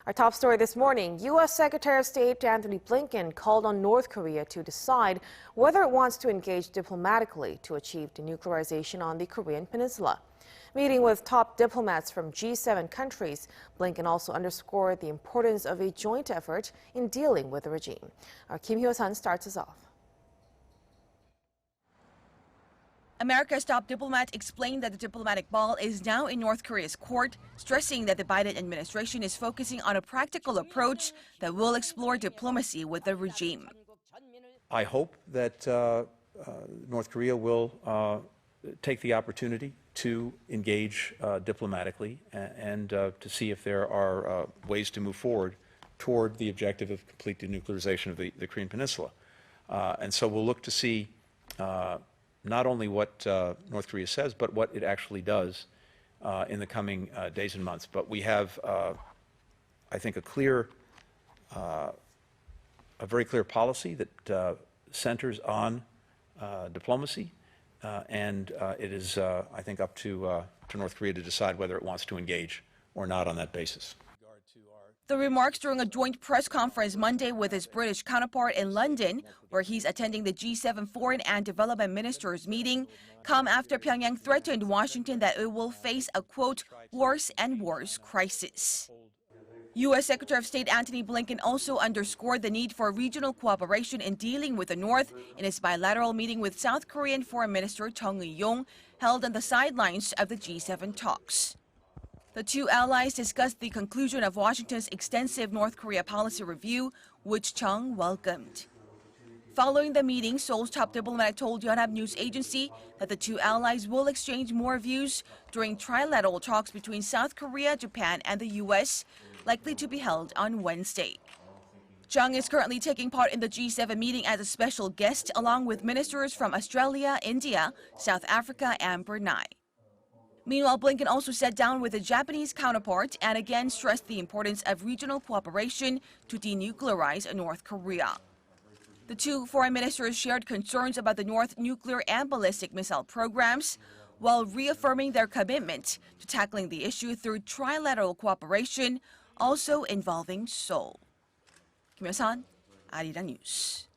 Our top story this morning, U.S. Secretary of State Antony Blinken called on North Korea to decide whether it wants to engage diplomatically to achieve denuclearization on the Korean Peninsula. Meeting with top diplomats from G7 countries, Blinken also underscored the importance of a joint effort in dealing with the regime. Our Hyo-sun starts us off. America's top diplomat explained that the diplomatic ball is now in North Korea's court, stressing that the Biden administration is focusing on a practical approach that will explore diplomacy with the regime. I hope that North Korea will take the opportunity to engage diplomatically and to see if there are ways to move forward toward the objective of complete denuclearization of the Korean Peninsula. And so we'll look to see not only what North Korea says, but what it actually does in the coming days and months. But we have, I think, a very clear policy that centers on diplomacy, and it is, I think, up to North Korea to decide whether it wants to engage or not on that basis. The remarks during a joint press conference Monday with his British counterpart in London, where he's attending the G7 Foreign and Development Ministers meeting, come after Pyongyang threatened Washington that it will face a, quote, worse and worse crisis. U.S. Secretary of State Antony Blinken also underscored the need for regional cooperation in dealing with the North in his bilateral meeting with South Korean Foreign Minister Chung Eui-yong, held on the sidelines of the G7 talks. The two allies discussed the conclusion of Washington's extensive North Korea policy review, which Chung welcomed. Following the meeting, Seoul's top diplomat told Yonhap News Agency that the two allies will exchange more views during trilateral talks between South Korea, Japan, and the U.S., likely to be held on Wednesday. Chung is currently taking part in the G7 meeting as a special guest, along with ministers from Australia, India, South Africa, and Brunei. Meanwhile, Blinken also sat down with a Japanese counterpart and again stressed the importance of regional cooperation to denuclearize North Korea. The two foreign ministers shared concerns about the North nuclear and ballistic missile programs, while reaffirming their commitment to tackling the issue through trilateral cooperation, also involving Seoul. Hyo-sun, Arirang News.